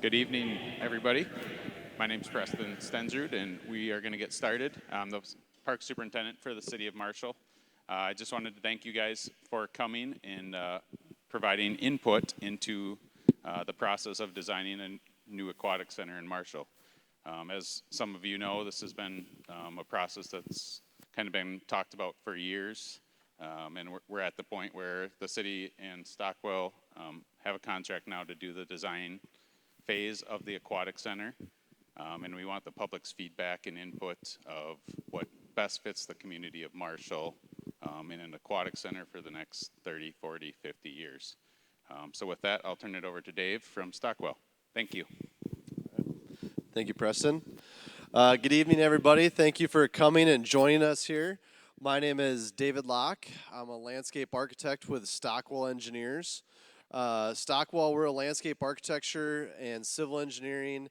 Good evening, everybody. My name is Preston Stensrud, and we are going to get started. I'm the Park Superintendent for the City of Marshall. I just wanted to thank you guys for coming and providing input into the process of designing a new aquatic center in Marshall. As some of you know, this has been a process that's kind of been talked about for years, and we're at the point where the city and Stockwell have a contract now to do the design phase of the aquatic center, and we want the public's feedback and input of what best fits the community of Marshall in an aquatic center for the next 30, 40, 50 years. So with that, I'll turn it over to Dave from Stockwell. Thank you. Thank you, Preston. Good evening, everybody. Thank you for coming and joining us here. My name is David Locke. I'm a landscape architect with Stockwell Engineers. Stockwell, we're a landscape architecture and civil engineering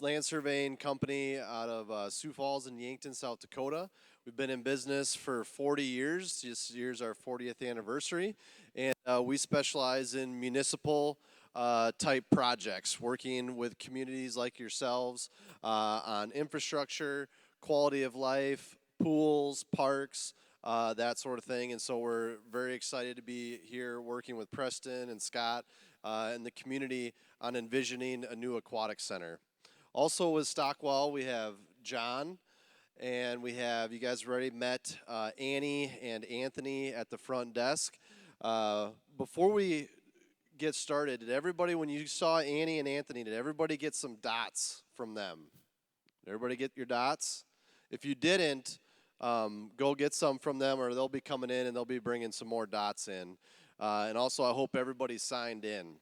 land surveying company out of Sioux Falls and Yankton, South Dakota. We've been in business for 40 years. This year's our 40th anniversary. And we specialize in municipal type projects, working with communities like yourselves on infrastructure, quality of life, pools, parks, that sort of thing. And so we're very excited to be here working with Preston and Scott and the community on envisioning a new aquatic center. Also with Stockwell, we have John, and we have, you guys already met Annie and Anthony at the front desk. Before we get started, did everybody, when you saw Annie and Anthony, did everybody get some dots from them? Did everybody get your dots? If you didn't, go get some from them, or they'll be coming in and they'll be bringing some more dots in. And also, I hope everybody signed in.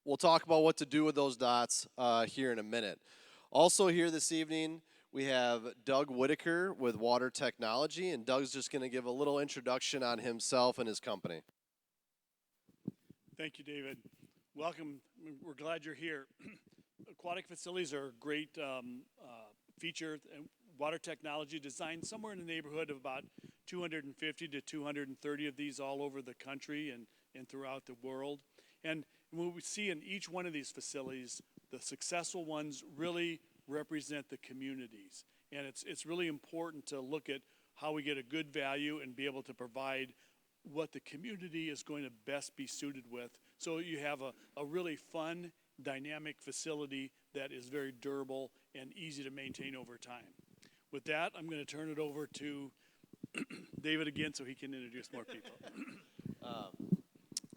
We'll talk about what to do with those dots here in a minute. Also here this evening, we have Doug Whitaker with Water Technology, and Doug's just going to give a little introduction on himself and his company. Thank you, David. Welcome. We're glad you're here. Aquatic facilities are a great feature. Water technology designed somewhere in the neighborhood of about 250 to 230 of these all over the country and throughout the world. And what we see in each one of these facilities, the successful ones really represent the communities. And it's really important to look at how we get a good value and be able to provide what the community is going to best be suited with. So you have a really fun, dynamic facility that is very durable and easy to maintain over time. With that, I'm going to turn it over to David again so he can introduce more people.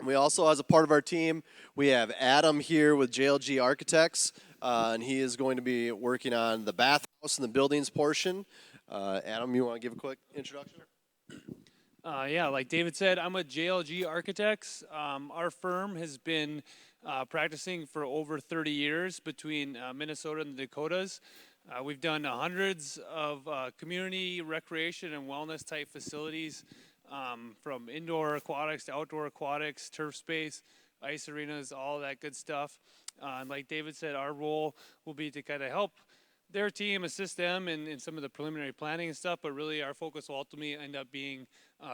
We also, as a part of our team, we have Adam here with JLG Architects, and he is going to be working on the bathhouse and the buildings portion. Adam, you want to give a quick introduction? Yeah, like David said, I'm with JLG Architects. Our firm has been practicing for over 30 years between Minnesota and the Dakotas. We've done hundreds of community recreation and wellness type facilities, from indoor aquatics to outdoor aquatics, turf space, ice arenas, all that good stuff. And like David said, our role will be to kind of help their team, assist them in some of the preliminary planning and stuff, but really our focus will ultimately end up being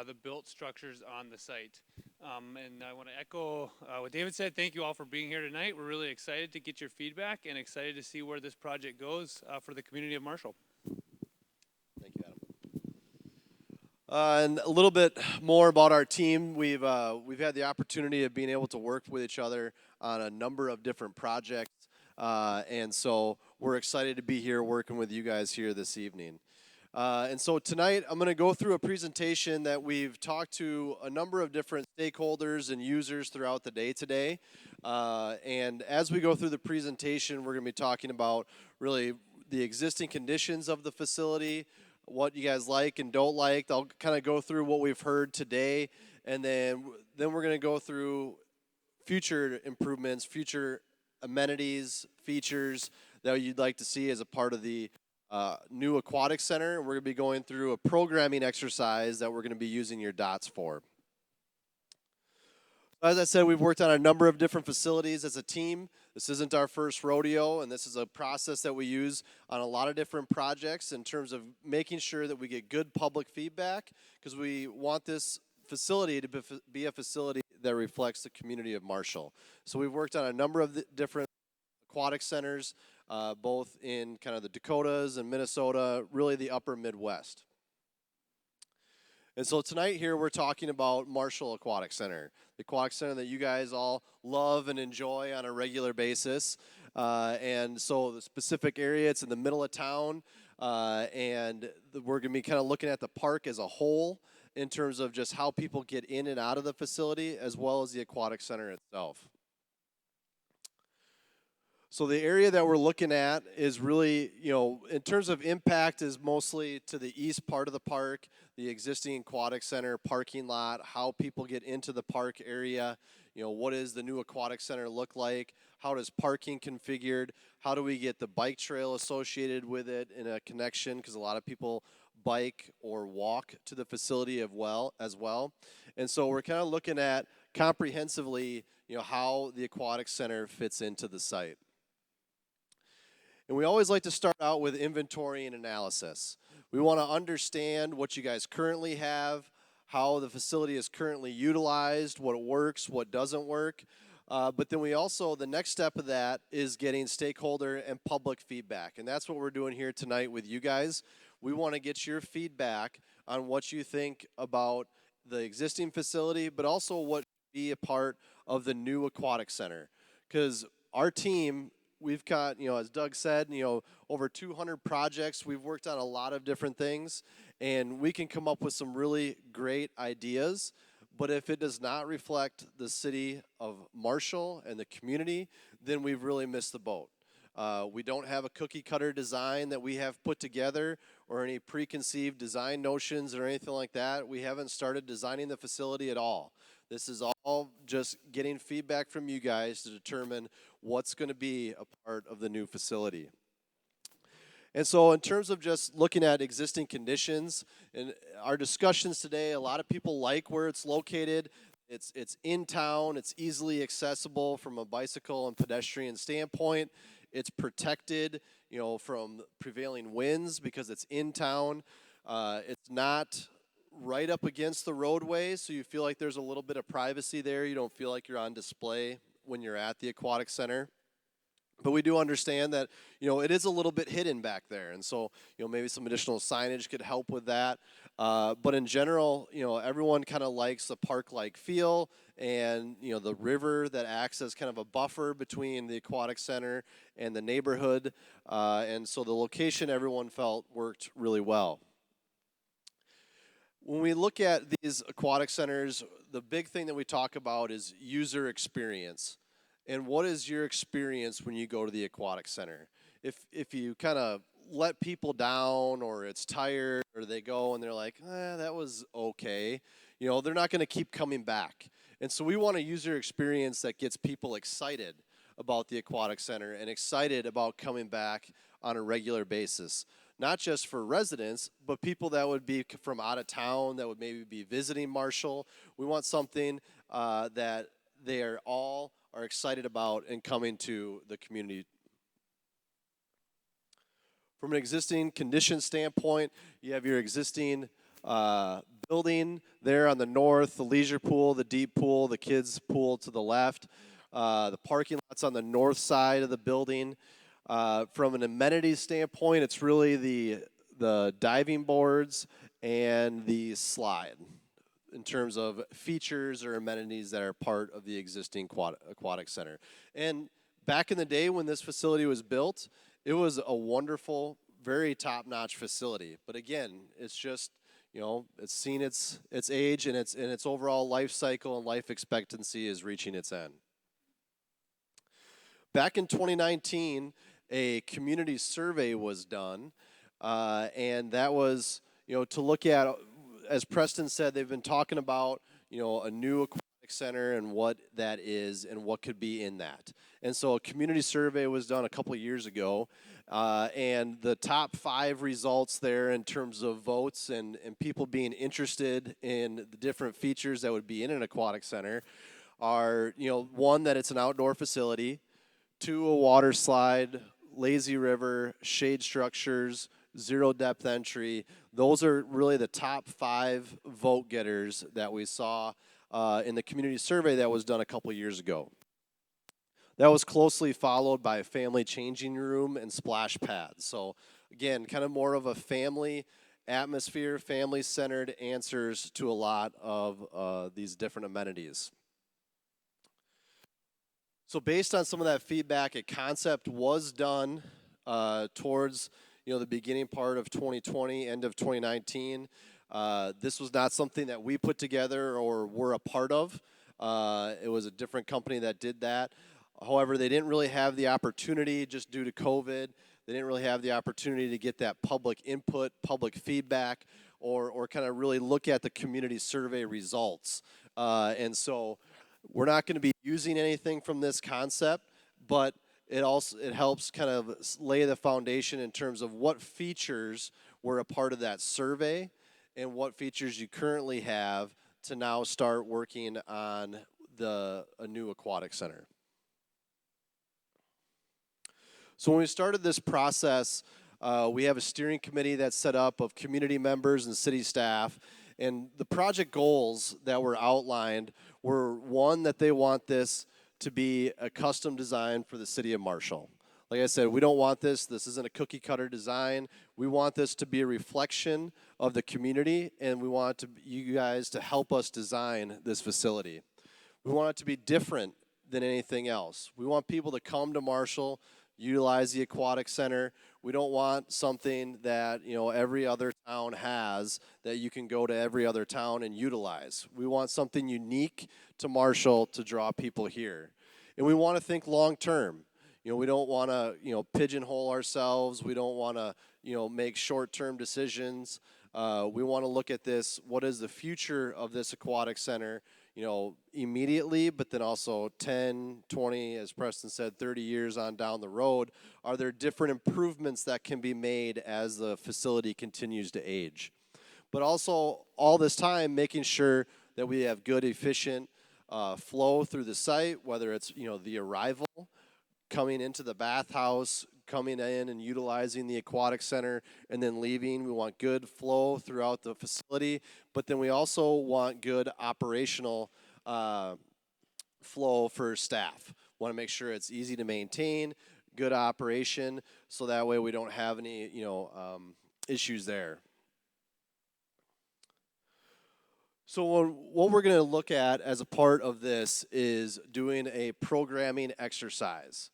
the built structures on the site. And I want to echo what David said. Thank you all for being here tonight. We're really excited to get your feedback and excited to see where this project goes for the community of Marshall. Thank you, Adam. And a little bit more about our team. We've had the opportunity of being able to work with each other on a number of different projects. And so we're excited to be here working with you guys here this evening. And so tonight I'm going to go through a presentation that we've talked to a number of different stakeholders and users throughout the day today. And as we go through the presentation, we're going to be talking about really the existing conditions of the facility, what you guys like and don't like. I'll kind of go through what we've heard today, and then we're going to go through future improvements, future amenities, features that you'd like to see as a part of the new aquatic center. We're going to be going through a programming exercise that we're going to be using your dots for. As I said, we've worked on a number of different facilities as a team. This isn't our first rodeo, and this is a process that we use on a lot of different projects in terms of making sure that we get good public feedback, because we want this facility to be a facility that reflects the community of Marshall. So we've worked on a number of different aquatic centers, both in kind of the Dakotas and Minnesota, really the upper Midwest. And so tonight here we're talking about Marshall Aquatic Center, the aquatic center that you guys all love and enjoy on a regular basis. And so the specific area, it's in the middle of town, and we're going to be kind of looking at the park as a whole in terms of just how people get in and out of the facility, as well as the aquatic center itself. So the area that we're looking at is really, in terms of impact, is mostly to the east part of the park, the existing aquatic center parking lot, how people get into the park area, what does the new aquatic center look like, how does parking configured, how do we get the bike trail associated with it in a connection, because a lot of people bike or walk to the facility as well. And so we're kind of looking at comprehensively, how the aquatic center fits into the site. And we always like to start out with inventory and analysis. We want to understand what you guys currently have, how the facility is currently utilized, what works, what doesn't work. But then we also, the next step of that is getting stakeholder and public feedback. And that's what we're doing here tonight with you guys. We want to get your feedback on what you think about the existing facility, but also what should be a part of the new aquatic center. Because our team, we've got, as Doug said, over 200 projects. We've worked on a lot of different things, and we can come up with some really great ideas. But if it does not reflect the city of Marshall and the community, then we've really missed the boat. We don't have a cookie cutter design that we have put together or any preconceived design notions or anything like that. We haven't started designing the facility at all. This is all just getting feedback from you guys to determine what's going to be a part of the new facility. And so in terms of just looking at existing conditions, in our discussions today, a lot of people like where it's located. It's in town, it's easily accessible from a bicycle and pedestrian standpoint. It's protected, from prevailing winds because it's in town. It's not right up against the roadway, so you feel like there's a little bit of privacy there. You don't feel like you're on display when you're at the aquatic center. But we do understand that, it is a little bit hidden back there. And so, maybe some additional signage could help with that. But in general, everyone kind of likes the park-like feel and, the river that acts as kind of a buffer between the aquatic center and the neighborhood. And so the location, everyone felt, worked really well. When we look at these aquatic centers, the big thing that we talk about is user experience. And what is your experience when you go to the aquatic center? If you kind of let people down, or it's tired, or they go and they're like, that was okay, they're not going to keep coming back. And so we want a user experience that gets people excited about the aquatic center and excited about coming back on a regular basis. Not just for residents, but people that would be from out of town that would maybe be visiting Marshall. We want something that they are excited about and coming to the community. From an existing condition standpoint, you have your existing building there on the north, the leisure pool, the deep pool, the kids pool to the left. The parking lot's on the north side of the building. From an amenities standpoint, it's really the diving boards and the slide in terms of features or amenities that are part of the existing aquatic center. And back in the day when this facility was built, it was a wonderful, very top-notch facility. But again, it's just, it's seen its age, and its overall life cycle and life expectancy is reaching its end. Back in 2019, a community survey was done, and that was, to look at, as Preston said, they've been talking about, a new aquatic center and what that is and what could be in that. And so a community survey was done a couple of years ago, and the top 5 results there in terms of votes and people being interested in the different features that would be in an aquatic center are, 1, that it's an outdoor facility, 2, a water slide, lazy river, shade structures, zero depth entry. Those are really the top 5 vote getters that we saw in the community survey that was done a couple years ago. That was closely followed by a family changing room and splash pads. So again, kind of more of a family atmosphere, family-centered answers to a lot of these different amenities. So based on some of that feedback, a concept was done towards the beginning part of 2020, end of 2019. This was not something that we put together or were a part of. It was a different company that did that. However, they didn't really have the opportunity just due to COVID. They didn't really have the opportunity to get that public input, public feedback, or kind of really look at the community survey results. And so we're not going to be using anything from this concept, but it helps kind of lay the foundation in terms of what features were a part of that survey and what features you currently have to now start working on a new aquatic center. So when we started this process, we have a steering committee that's set up of community members and city staff. And the project goals that were outlined were, one, that they want this to be a custom design for the city of Marshall. Like I said, we don't want this isn't a cookie cutter design. We want this to be a reflection of the community, and we want you guys to help us design this facility. We want it to be different than anything else. We want people to come to Marshall, utilize the aquatic center. We don't want something that every other town has that you can go to every other town and utilize. We want something unique to Marshall to draw people here. And we want to think long term. We don't want to pigeonhole ourselves. We don't want to make short-term decisions. We want to look at this, what is the future of this aquatic center, immediately, but then also 10, 20, as Preston said, 30 years on down the road. Are there different improvements that can be made as the facility continues to age? But also, all this time, making sure that we have good, efficient flow through the site, whether it's, the arrival, coming into the bathhouse, coming in and utilizing the aquatic center, and then leaving. We want good flow throughout the facility, but then we also want good operational flow for staff. Want to make sure it's easy to maintain, good operation, so that way we don't have any issues there. So what we're going to look at as a part of this is doing a programming exercise.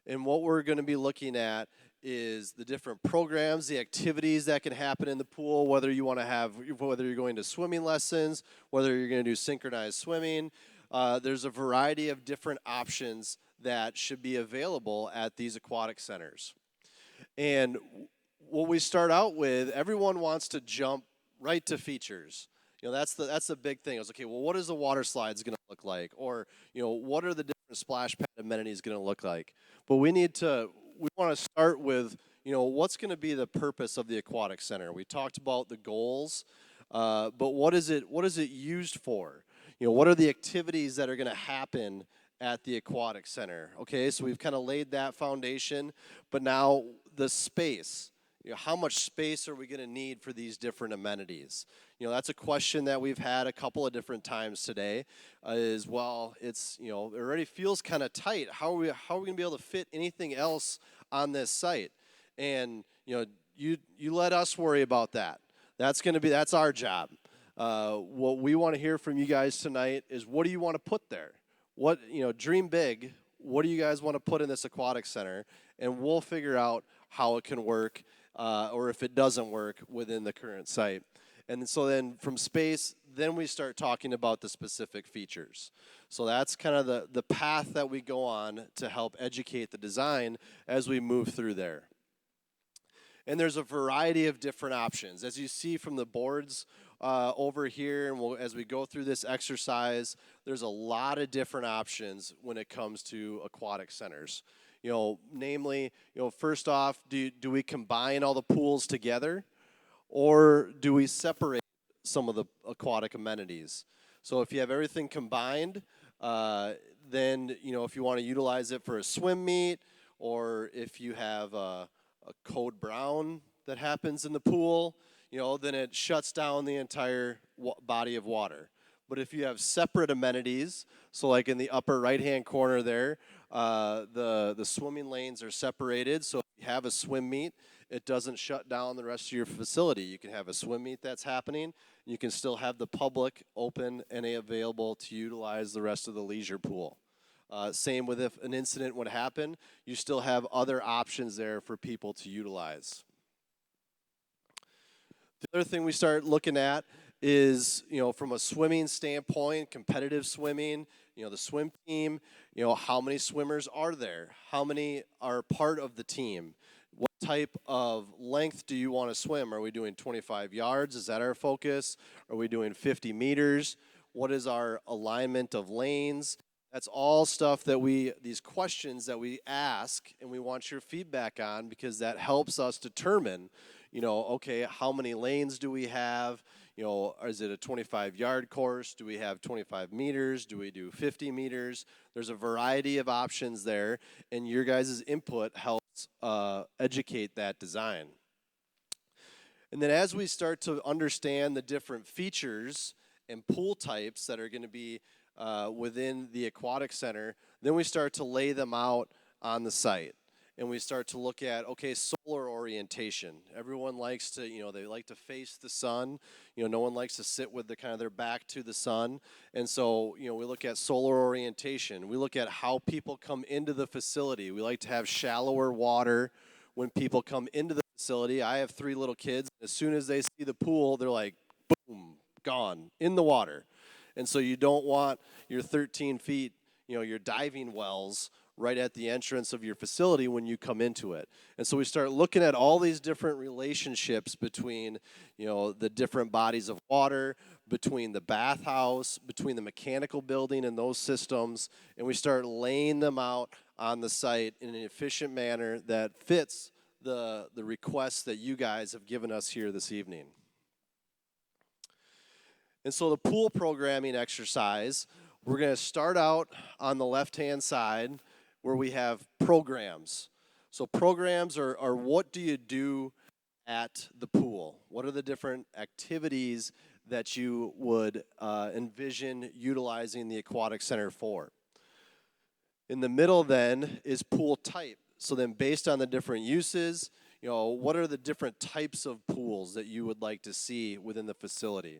And what we're going to be looking at is the different programs, the activities that can happen in the pool, whether you're going to swimming lessons, whether you're going to do synchronized swimming. There's a variety of different options that should be available at these aquatic centers. And what we start out with, everyone wants to jump right to features. That's the big thing. It's okay, well, what is the water slides going to look like? Or, what are the different splash pad amenities going to look like? But we want to start with, what's going to be the purpose of the aquatic center? We talked about the goals, but what is it used for? What are the activities that are going to happen at the aquatic center? Okay, so we've kind of laid that foundation, but now the space. How much space are we going to need for these different amenities? That's a question that we've had a couple of different times today. It's it already feels kind of tight. How are we going to be able to fit anything else on this site? And you let us worry about that. That's our job. What we want to hear from you guys tonight is, what do you want to put there? Dream big. What do you guys want to put in this aquatic center? And we'll figure out how it can work. Or if it doesn't work within the current site. And so then from space, then we start talking about the specific features. So that's kind of the path that we go on to help educate the design as we move through there. And there's a variety of different options. As you see from the boards over here, and as we go through this exercise, there's a lot of different options when it comes to aquatic centers. Namely, first off, do we combine all the pools together, or do we separate some of the aquatic amenities? So if you have everything combined, then, if you want to utilize it for a swim meet, or if you have a code brown that happens in the pool, then it shuts down the entire body of water. But if you have separate amenities, so like in the upper right-hand corner there, The swimming lanes are separated, so if you have a swim meet, it doesn't shut down the rest of your facility. You can have a swim meet that's happening. You can still have the public open and available to utilize the rest of the leisure pool. Same with if an incident would happen, you still have other options there for people to utilize. The other thing we start looking at is, from a swimming standpoint, competitive swimming, the swim team, how many swimmers are there? How many are part of the team? What type of length do you want to swim? Are we doing 25 yards? Is that our focus? Are we doing 50 meters? What is our alignment of lanes? That's all stuff that these questions that we ask and we want your feedback on, because that helps us determine, okay, how many lanes do we have? Is it a 25-yard course? Do we have 25 meters? Do we do 50 meters? There's a variety of options there, and your guys' input helps educate that design. And then as we start to understand the different features and pool types that are going to be within the aquatic center, then we start to lay them out on the site. And we start to look at, okay, solar orientation. Everyone likes to, they like to face the sun. No one likes to sit with their back to the sun. And so, we look at solar orientation. We look at how people come into the facility. We like to have shallower water when people come into the facility. I have 3 little kids. As soon as they see the pool, they're like, boom, gone, in the water. And so you don't want your 13 feet, your diving wells right at the entrance of your facility when you come into it. And so we start looking at all these different relationships between, the different bodies of water, between the bathhouse, between the mechanical building and those systems, and we start laying them out on the site in an efficient manner that fits the requests that you guys have given us here this evening. And so the pool programming exercise, we're going to start out on the left-hand side where we have programs. So programs are what do you do at the pool? What are the different activities that you would envision utilizing the aquatic center for? In the middle then is pool type. So then based on the different uses, what are the different types of pools that you would like to see within the facility?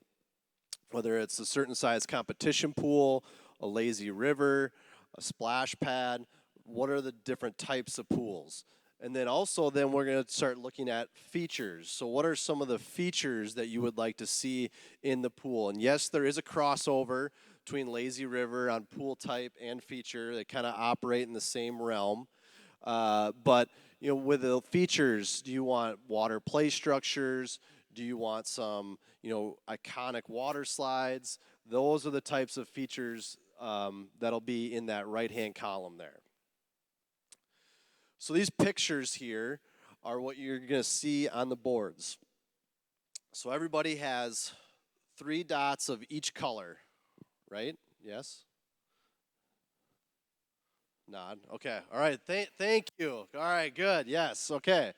Whether it's a certain size competition pool, a lazy river, a splash pad, what are the different types of pools? And then also then we're going to start looking at features. So what are some of the features that you would like to see in the pool? And yes, there is a crossover between lazy river on pool type and feature. They kind of operate in the same realm. But with the features, do you want water play structures? Do you want some, iconic water slides? Those are the types of features that'll be in that right-hand column there. So these pictures here are what you're going to see on the boards. So everybody has 3 dots of each color, right? Yes? Nod. Okay. All right. Thank you. All right. Good. Yes. Okay.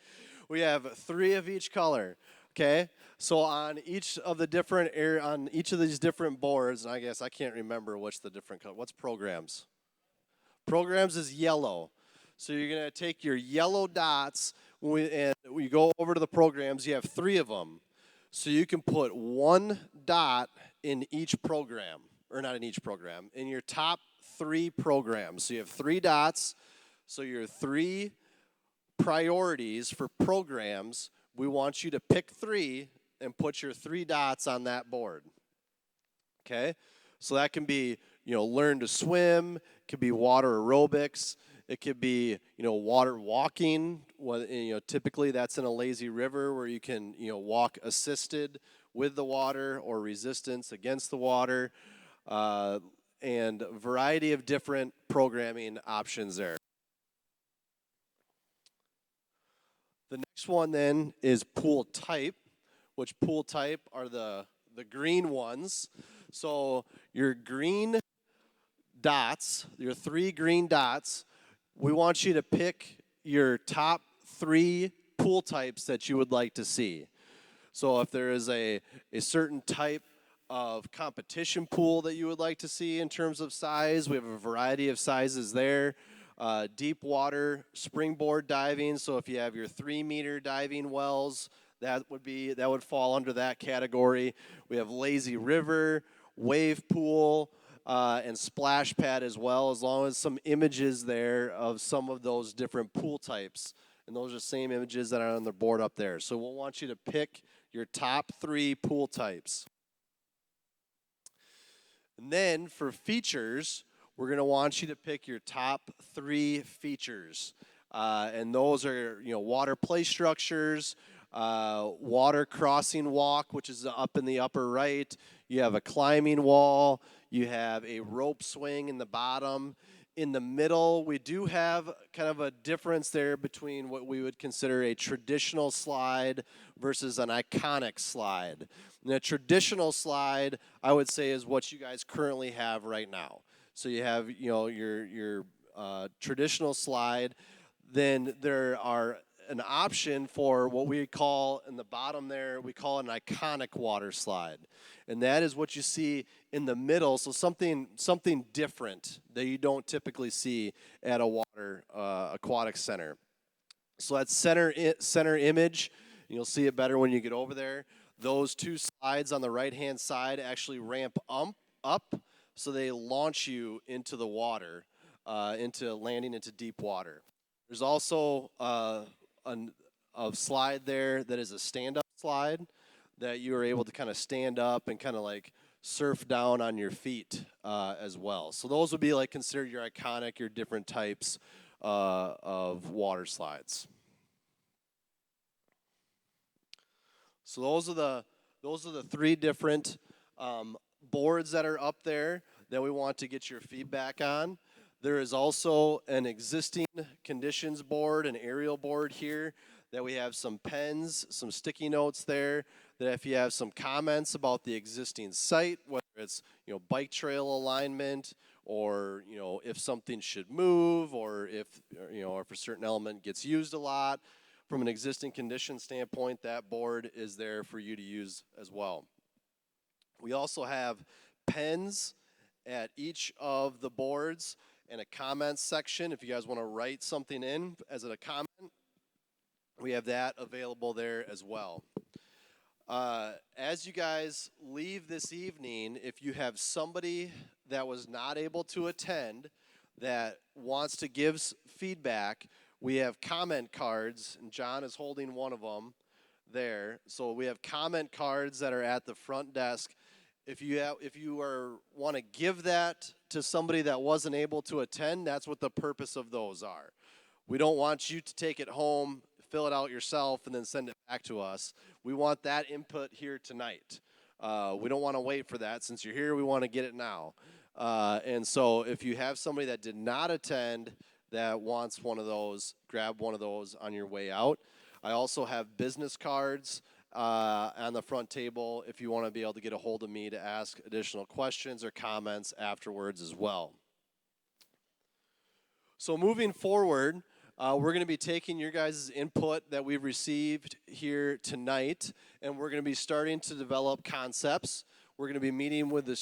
We have 3 of each color. Okay. So on each of the different on each of these different boards, and I guess I can't remember which the different color. What's programs? Programs is yellow. So you're going to take your yellow dots, and we go over to the programs. You have 3 of them. So you can put 1 dot in each program, or not in each program, in your top 3 programs. So you have 3 dots. So your 3 priorities for programs, we want you to pick 3 and put your 3 dots on that board. Okay? So that can be, learn to swim. It could be water aerobics. It could be, water walking. Typically that's in a lazy river where you can, walk assisted with the water or resistance against the water, and a variety of different programming options there. The next one then is pool type, which pool type are the green ones. So your green dots, your 3 green dots, we want you to pick your top 3 pool types that you would like to see. So if there is a certain type of competition pool that you would like to see in terms of size, we have a variety of sizes there. Deep water springboard diving. So if you have your 3-meter diving wells, that would fall under that category. We have lazy river, wave pool, and splash pad as well, as long as some images there of some of those different pool types. And those are the same images that are on the board up there. So we'll want you to pick your top 3 pool types. And then for features, we're going to want you to pick your top 3 features. And those are, water play structures, water crossing walk, which is up in the upper right. You have a climbing wall. You have a rope swing in the bottom. In the middle, we do have kind of a difference there between what we would consider a traditional slide versus an iconic slide. And a traditional slide, I would say, is what you guys currently have right now. So you have, your traditional slide. Then there are an option for what we call in the bottom there, we call an iconic water slide. And that is what you see in the middle, so something different that you don't typically see at a water aquatic center. So that center image, you'll see it better when you get over there. Those 2 slides on the right-hand side actually ramp up, so they launch you into the water, into landing into deep water. There's also a slide there that is a stand-up slide that you are able to kind of stand up and kind of like surf down on your feet as well. So those would be like considered your iconic, your different types of water slides. So those are the 3 different boards that are up there that we want to get your feedback on. There is also an existing conditions board, an aerial board here, that we have some pens, some sticky notes there, that if you have some comments about the existing site, whether it's, bike trail alignment, or, if something should move, or if a certain element gets used a lot, from an existing condition standpoint, that board is there for you to use as well. We also have pens at each of the boards and a comments section. If you guys want to write something in as a comment, we have that available there as well. As you guys leave this evening, if you have somebody that was not able to attend that wants to give feedback, we have comment cards, and John is holding one of them there. So we have comment cards that are at the front desk. If you want to give that to somebody that wasn't able to attend, that's what the purpose of those are. We don't want you to take it home, fill it out yourself, and then send it back to us. We want that input here tonight. We don't want to wait for that. Since you're here, we want to get it now. And so if you have somebody that did not attend that wants one of those, grab one of those on your way out. I also have business cards on the front table if you want to be able to get a hold of me to ask additional questions or comments afterwards as well. So moving forward, we're going to be taking your guys' input that we've received here tonight, and we're going to be starting to develop concepts. We're going to be meeting with the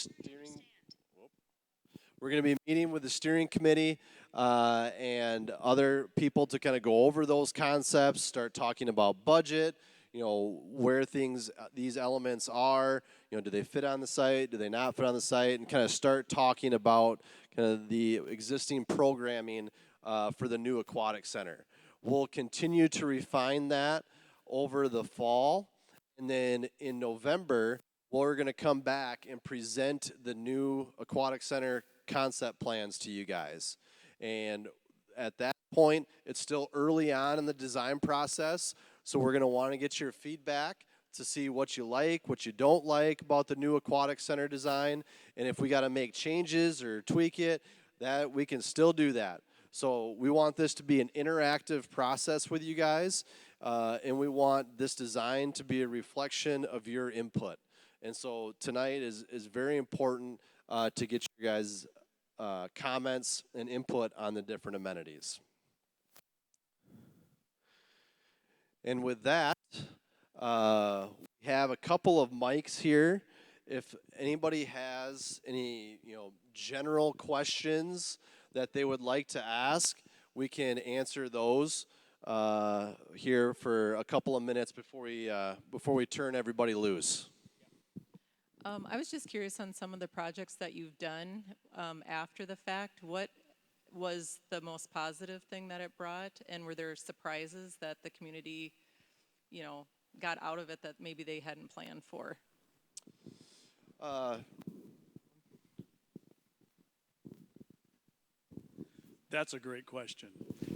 steering committee and other people to kind of go over those concepts, start talking about budget, where these elements are, do they fit on the site, do they not fit on the site, and kind of start talking about kind of the existing programming for the new aquatic center. We'll continue to refine that over the fall, and then in November, we're going to come back and present the new aquatic center concept plans to you guys. And at that point, it's still early on in the design process, so we're going to want to get your feedback to see what you like, what you don't like about the new aquatic center design, and if we got to make changes or tweak it, that we can still do that. So we want this to be an interactive process with you guys, and we want this design to be a reflection of your input. And so tonight is very important to get you guys' comments and input on the different amenities. And with that, we have a couple of mics here. If anybody has any, general questions that they would like to ask, we can answer those here for a couple of minutes before we turn everybody loose. I was just curious on some of the projects that you've done after the fact. What was the most positive thing that it brought, and were there surprises that the community, got out of it that maybe they hadn't planned for? That's a great question.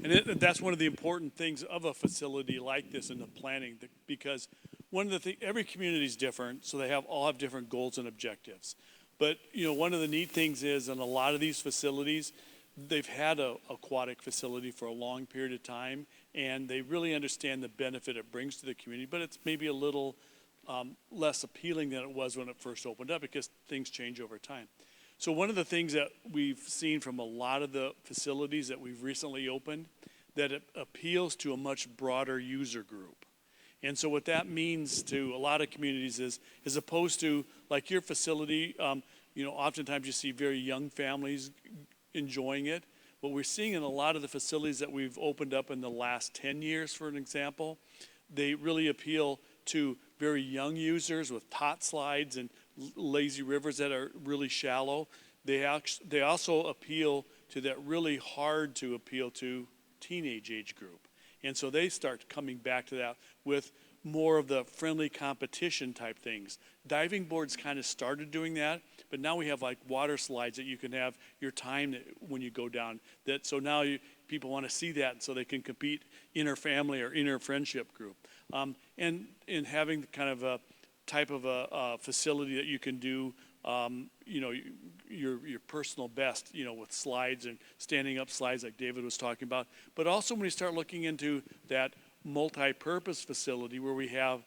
And that's one of the important things of a facility like this in the planning, because one of the things, every community is different, so they all have different goals and objectives. But, one of the neat things is in a lot of these facilities, they've had a aquatic facility for a long period of time, and they really understand the benefit it brings to the community, but it's maybe a little less appealing than it was when it first opened up because things change over time. So one of the things that we've seen from a lot of the facilities that we've recently opened, that it appeals to a much broader user group. And so what that means to a lot of communities is, as opposed to like your facility, oftentimes you see very young families enjoying it. What we're seeing in a lot of the facilities that we've opened up in the last 10 years, for an example, they really appeal to very young users with tot slides and lazy rivers that are really shallow. They also appeal to that really hard to appeal to teenage age group. And so they start coming back to that with more of the friendly competition type things. Diving boards kind of started doing that, but now we have like water slides that you can have your time when you go down. So now people want to see that so they can compete inner family or inner friendship group. And in having kind of a type of a facility that you can do, your personal best, with slides and standing up slides like David was talking about. But also when you start looking into that multi-purpose facility where we have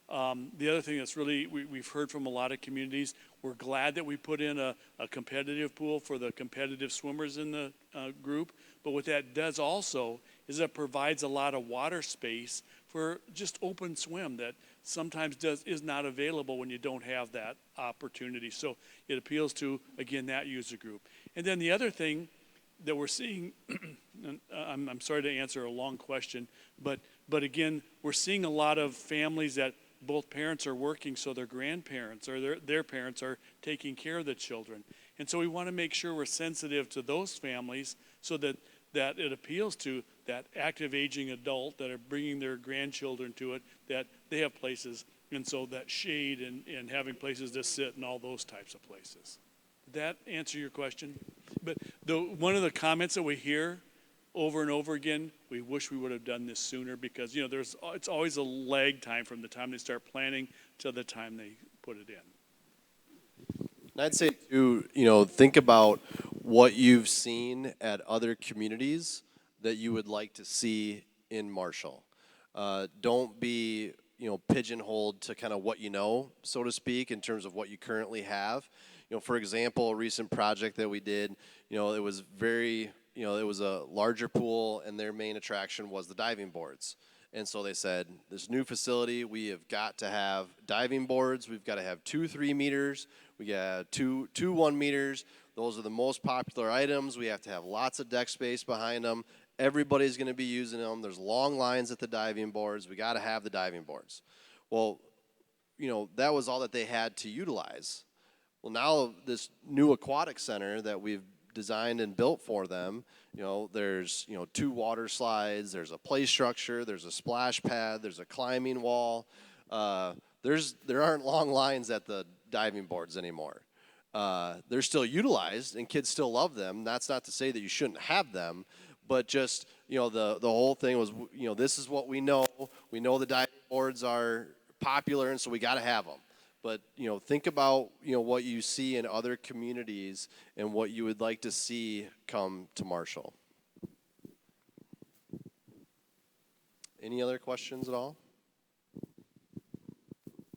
the other thing that's really, we've heard from a lot of communities, we're glad that we put in a competitive pool for the competitive swimmers in the group. But what that does also is it provides a lot of water space for just open swim that sometimes is not available when you don't have that opportunity. So it appeals to, again, that user group. And then the other thing that we're seeing, and I'm sorry to answer a long question, but again, we're seeing a lot of families that both parents are working, so their grandparents or their parents are taking care of the children. And so we want to make sure we're sensitive to those families so that it appeals to that active aging adult that are bringing their grandchildren to it, that they have places, and so that shade and having places to sit and all those types of places. Did that answer your question? But one of the comments that we hear over and over again, we wish we would have done this sooner because, it's always a lag time from the time they start planning till the time they put it in. And I'd say to, think about what you've seen at other communities that you would like to see in Marshall. Don't be, pigeonholed to kind of what you know, so to speak, in terms of what you currently have. For example, a recent project that we did, it was it was a larger pool and their main attraction was the diving boards. And so they said, this new facility, we have got to have diving boards. We've got to have 2 3 meters. We got two 1 meters. Those are the most popular items. We have to have lots of deck space behind them. Everybody's going to be using them. There's long lines at the diving boards. We got to have the diving boards. Well, that was all that they had to utilize. Well, now this new aquatic center that we've designed and built for them, there's 2 water slides, there's a play structure, there's a splash pad, there's a climbing wall. There aren't long lines at the diving boards anymore. They're still utilized and kids still love them. That's not to say that you shouldn't have them, but just the whole thing was this is what we know. We know the diving boards are popular, and so we got to have them. But think about what you see in other communities and what you would like to see come to Marshall. Any other questions at all?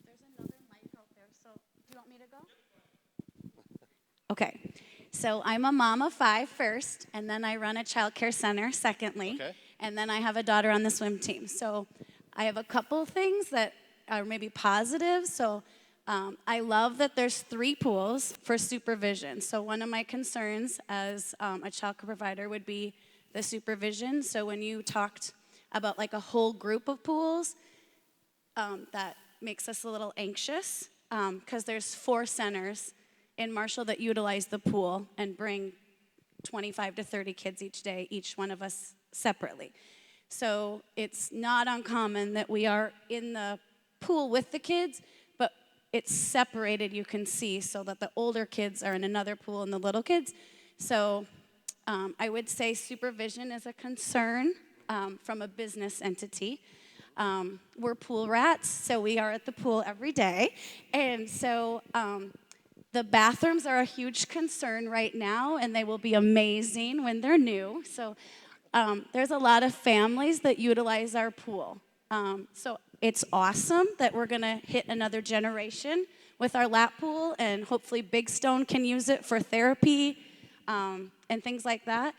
There's another mic out there, so do you want me to go? Okay, so I'm a mom of 5 first, and then I run a child care center secondly, Okay. And then I have a daughter on the swim team. So I have a couple things that are maybe positive. So I love that there's 3 pools for supervision. So one of my concerns as a child care provider would be the supervision. So when you talked about like a whole group of pools, that makes us a little anxious because there's 4 centers in Marshall that utilize the pool and bring 25 to 30 kids each day, each one of us separately. So it's not uncommon that we are in the pool with the kids, but it's separated, you can see, so that the older kids are in another pool and the little kids. So I would say supervision is a concern from a business entity. We're pool rats, so we are at the pool every day. And so the bathrooms are a huge concern right now, and they will be amazing when they're new. So there's a lot of families that utilize our pool. So it's awesome that we're going to hit another generation with our lap pool, and hopefully Big Stone can use it for therapy and things like that.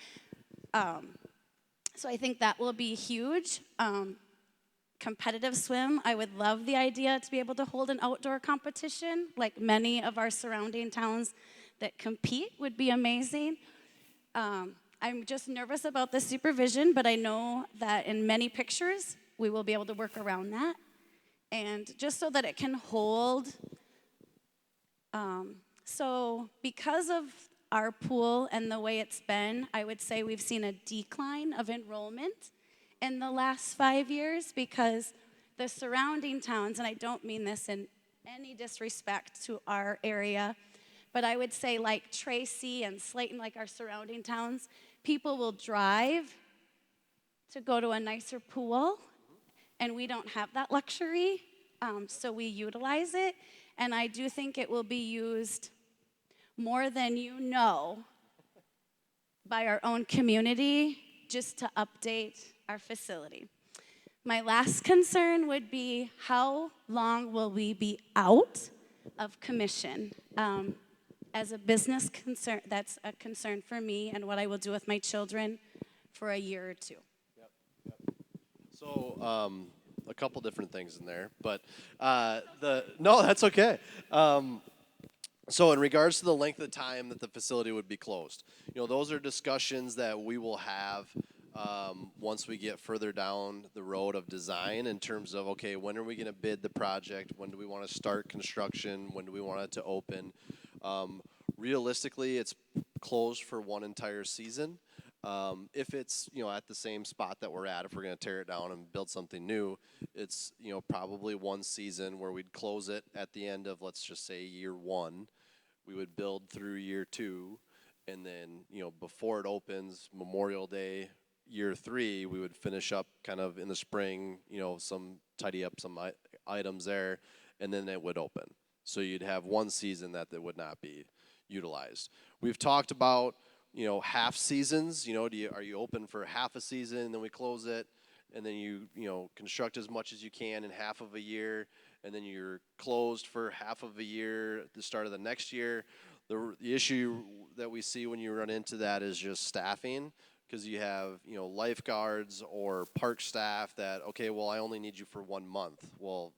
So I think that will be huge. Competitive swim, I would love the idea to be able to hold an outdoor competition, like many of our surrounding towns that compete would be amazing. I'm just nervous about the supervision, but I know that in many pictures, we will be able to work around that. And just so that it can hold. So because of our pool and the way it's been, I would say we've seen a decline of enrollment in the last 5 years because the surrounding towns, and I don't mean this in any disrespect to our area, but I would say like Tracy and Slayton, like our surrounding towns, people will drive to go to a nicer pool, and we don't have that luxury, so we utilize it, and I do think it will be used more than you know by our own community just to update our facility. My last concern would be how long will we be out of commission? As a business concern, that's a concern for me and what I will do with my children for a year or two. So a couple different things in there, but no, that's okay. So in regards to the length of time that the facility would be closed, those are discussions that we will have once we get further down the road of design in terms of, okay, when are we going to bid the project? When do we want to start construction? When do we want it to open? Realistically, it's closed for one entire season. If it's, at the same spot that we're at, if we're going to tear it down and build something new, it's, probably one season where we'd close it at the end of, let's just say, year 1. We would build through year 2, and then, before it opens, Memorial Day, year 3, we would finish up kind of in the spring, tidy up some items there, and then it would open. So you'd have one season that would not be utilized. We've talked about, half seasons. Are you open for half a season, and then we close it, and then you construct as much as you can in half of a year, and then you're closed for half of a year at the start of the next year. The issue that we see when you run into that is just staffing, because you have lifeguards or park staff that, okay, well, I only need you for 1 month. Well,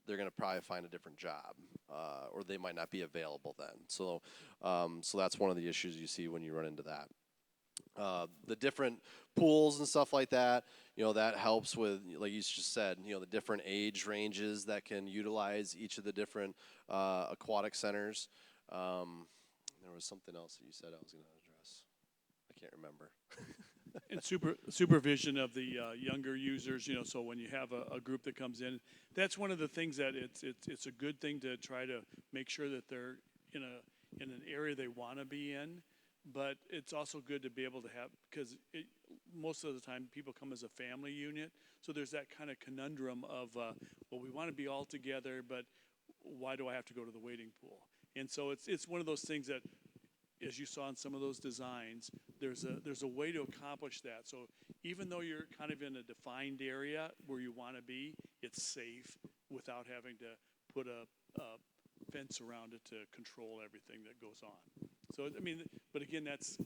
they're going to probably find a different job, or they might not be available then. So that's one of the issues you see when you run into that. The different pools and stuff like that, that helps with, like you just said, the different age ranges that can utilize each of the different aquatic centers. There was something else that you said I was going to address. I can't remember. And supervision of the younger users, so when you have a group that comes in, that's one of the things that it's a good thing to try to make sure that they're in an area they want to be in, but it's also good to be able to have, because most of the time people come as a family unit, so there's that kind of conundrum of, well, we want to be all together, but why do I have to go to the wading pool? And so it's one of those things that, as you saw in some of those designs, there's a way to accomplish that. So even though you're kind of in a defined area where you want to be, it's safe without having to put a fence around it to control everything that goes on. So, but again, that's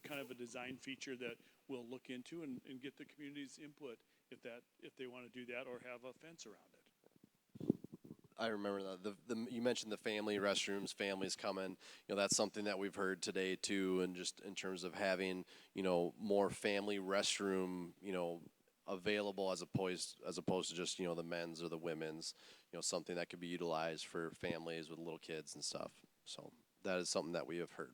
kind of a design feature that we'll look into and get the community's input if they want to do that or have a fence around it. I remember that. You mentioned the family restrooms, families coming. That's something that we've heard today too, and just in terms of having, more family restroom, available as opposed to just, the men's or the women's, something that could be utilized for families with little kids and stuff. So that is something that we have heard.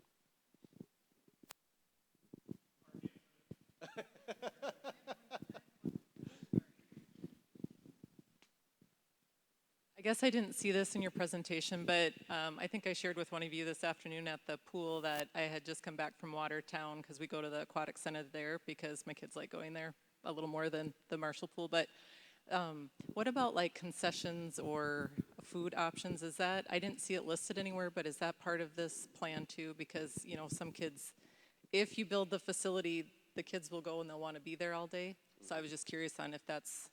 I guess I didn't see this in your presentation, but I think I shared with one of you this afternoon at the pool that I had just come back from Watertown because we go to the Aquatic Center there because my kids like going there a little more than the Marshall pool. But what about like concessions or food options? Is that, I didn't see it listed anywhere, but is that part of this plan too? Because, some kids, if you build the facility, the kids will go and they'll want to be there all day. So I was just curious on if that's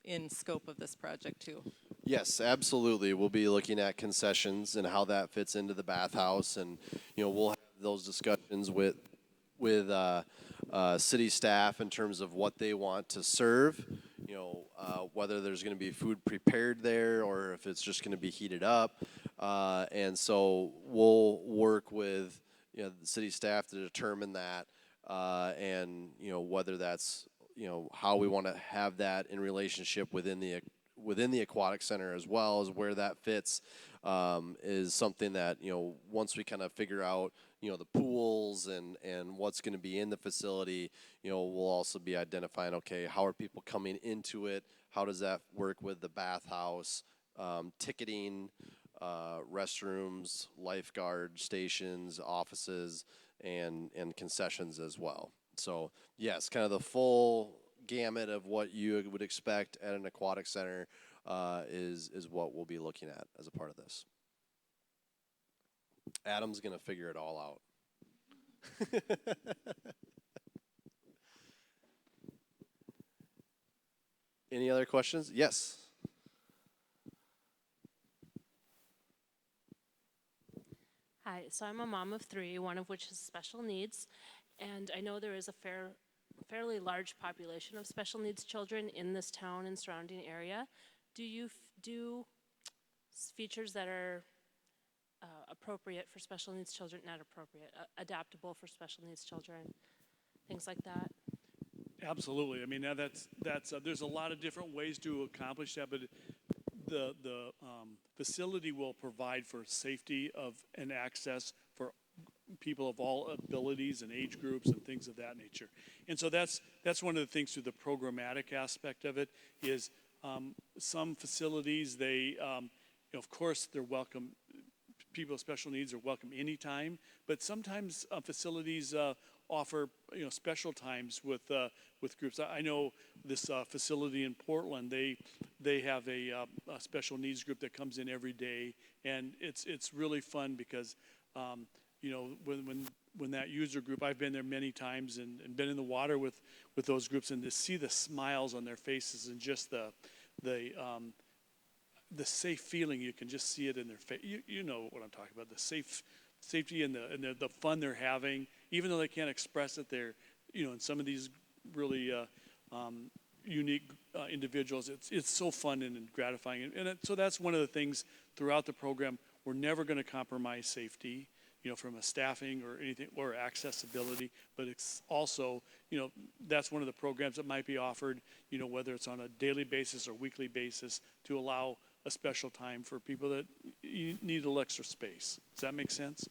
in scope of this project too. Yes, absolutely. We'll be looking at concessions and how that fits into the bathhouse, and we'll have those discussions with city staff in terms of what they want to serve. Whether there's going to be food prepared there or if it's just going to be heated up, and so we'll work with the city staff to determine that, and whether that's how we want to have that in relationship within the aquatic center, as well as where that fits, is something that once we kind of figure out the pools and what's going to be in the facility, we'll also be identifying, okay, how are people coming into it, how does that work with the bathhouse, ticketing, restrooms, lifeguard stations, offices, and concessions as well. So yes, kind of the full gamut of what you would expect at an aquatic center is what we'll be looking at as a part of this. Adam's gonna figure it all out. Any other questions? Yes. Hi, so I'm a mom of three, one of which has special needs, and I know there is a fairly large population of special needs children in this town and surrounding area. Do you do features that are appropriate for special needs children, not appropriate, adaptable for special needs children, things like that? Absolutely. I mean, that's there's a lot of different ways to accomplish that, but the facility will provide for safety of and access for people of all abilities and age groups and things of that nature. And so that's one of the things through the programmatic aspect of it is some facilities, they, of course, they're welcome. People with special needs are welcome anytime, but sometimes facilities offer special times with groups. I know this facility in Portland. They have a special needs group that comes in every day, and it's really fun because when that user group, I've been there many times and been in the water with those groups, and to see the smiles on their faces and just the safe feeling, you can just see it in their face. You know what I'm talking about, the safety and the fun they're having, even though they can't express it. They're, in some of these really unique individuals, it's so fun and gratifying. So that's one of the things throughout the program. We're never going to compromise safety, from a staffing or anything, or accessibility, but it's also, that's one of the programs that might be offered, whether it's on a daily basis or weekly basis, to allow a special time for people that need a little extra space. Does that make sense?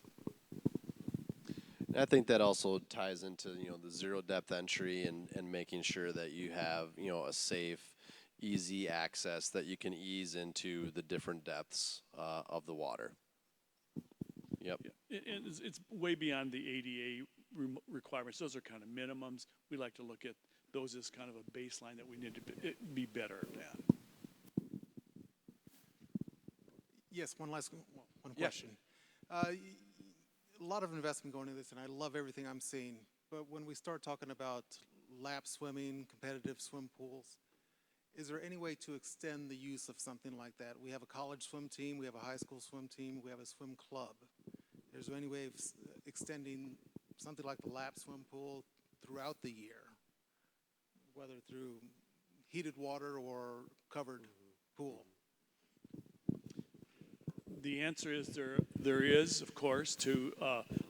I think that also ties into the zero depth entry and making sure that you have a safe, easy access that you can ease into the different depths of the water. Yep. Yeah. And it's way beyond the ADA requirements. Those are kind of minimums. We like to look at those as kind of a baseline that we need to be better at. Yes, one question. A lot of investment going into this, and I love everything I'm seeing. But when we start talking about lap swimming, competitive swim pools, is there any way to extend the use of something like that? We have a college swim team, we have a high school swim team, we have a swim club. Is there any way of extending something like the lap swim pool throughout the year, whether through heated water or covered pool? The answer is there is, of course, to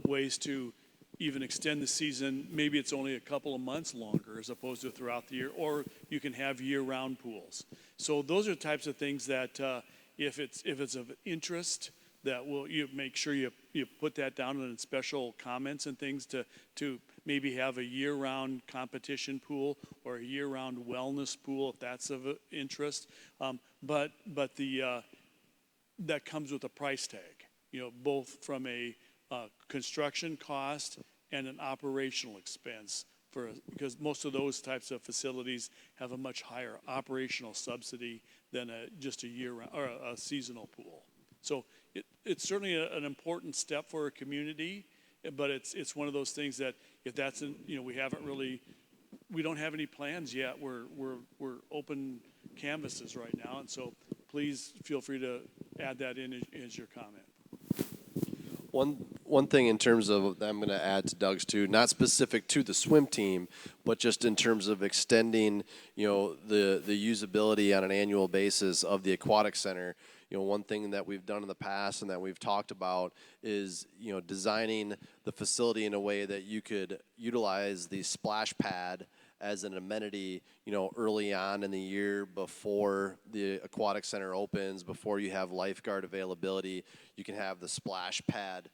ways to even extend the season. Maybe it's only a couple of months longer as opposed to throughout the year, or you can have year-round pools. So those are the types of things that if it's of interest, that you make sure you put that down in special comments and things to maybe have a year-round competition pool or a year-round wellness pool if that's of interest. But that comes with a price tag, both from a construction cost and an operational expense because most of those types of facilities have a much higher operational subsidy than just a year-round or a seasonal pool. So it's certainly an important step for a community, but it's one of those things that if that's we don't have any plans yet. We're open canvases right now, and so please feel free to add that in as your comment. One thing in terms of, I'm going to add to Doug's too, not specific to the swim team, but just in terms of extending, the usability on an annual basis of the aquatic center. One thing that we've done in the past and that we've talked about is, designing the facility in a way that you could utilize the splash pad as an amenity, early on in the year before the aquatic center opens, before you have lifeguard availability. You can have the splash pad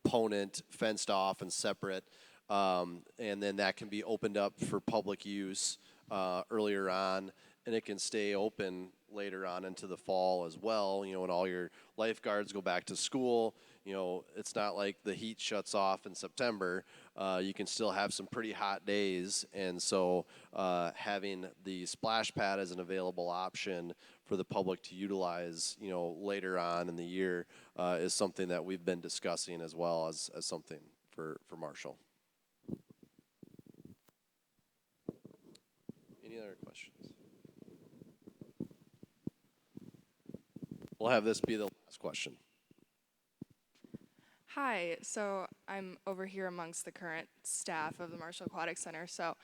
component fenced off and separate, and then that can be opened up for public use earlier on, and it can stay open later on into the fall as well, when all your lifeguards go back to school. It's not like the heat shuts off in September. You can still have some pretty hot days, and so having the splash pad as an available option for the public to utilize, later on in the year is something that we've been discussing as well as something for Marshall. Any other questions? We'll have this be the last question. Hi, so I'm over here amongst the current staff of the Marshall Aquatic Center. So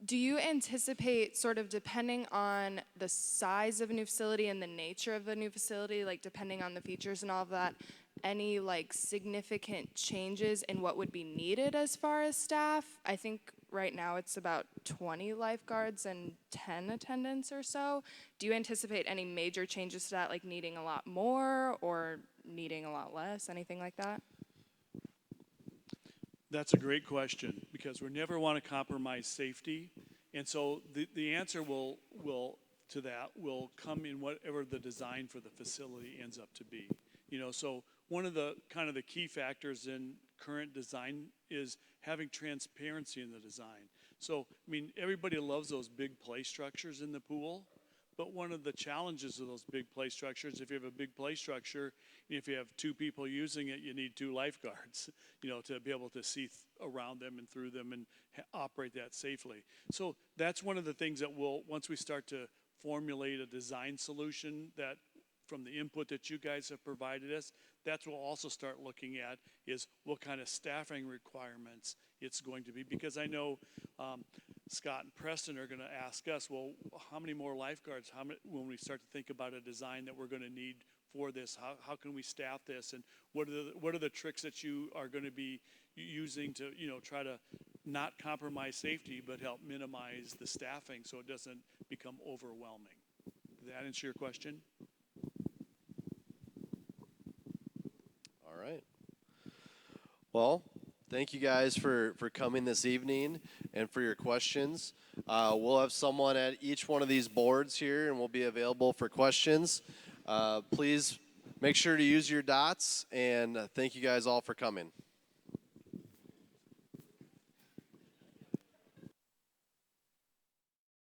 do you anticipate, sort of depending on the size of a new facility and the nature of a new facility, like depending on the features and all of that, any significant changes in what would be needed as far as staff? I think right now it's about 20 lifeguards and 10 attendants or so. Do you anticipate any major changes to that, like needing a lot more or needing a lot less, anything like that? That's a great question because we never want to compromise safety. And so the answer to that will come in whatever the design for the facility ends up to be. So one of the kind of the key factors in current design is having transparency in the design. So, everybody loves those big play structures in the pool, but one of the challenges of those big play structures, if you have a big play structure, if you have two people using it, you need two lifeguards, to be able to see around them and through them and operate that safely. So that's one of the things that once we start to formulate a design solution that from the input that you guys have provided us, that's what we'll also start looking at is what kind of staffing requirements it's going to be. Because I know Scott and Preston are going to ask us, well, how many more lifeguards, when we start to think about a design that we're going to need for this, how can we staff this, and what are the tricks that you are going to be using to try to not compromise safety but help minimize the staffing so it doesn't become overwhelming. Did that answer your question? All right. Well, thank you guys for coming this evening and for your questions. We'll have someone at each one of these boards here, and we'll be available for questions. Please make sure to use your dots, and thank you guys all for coming.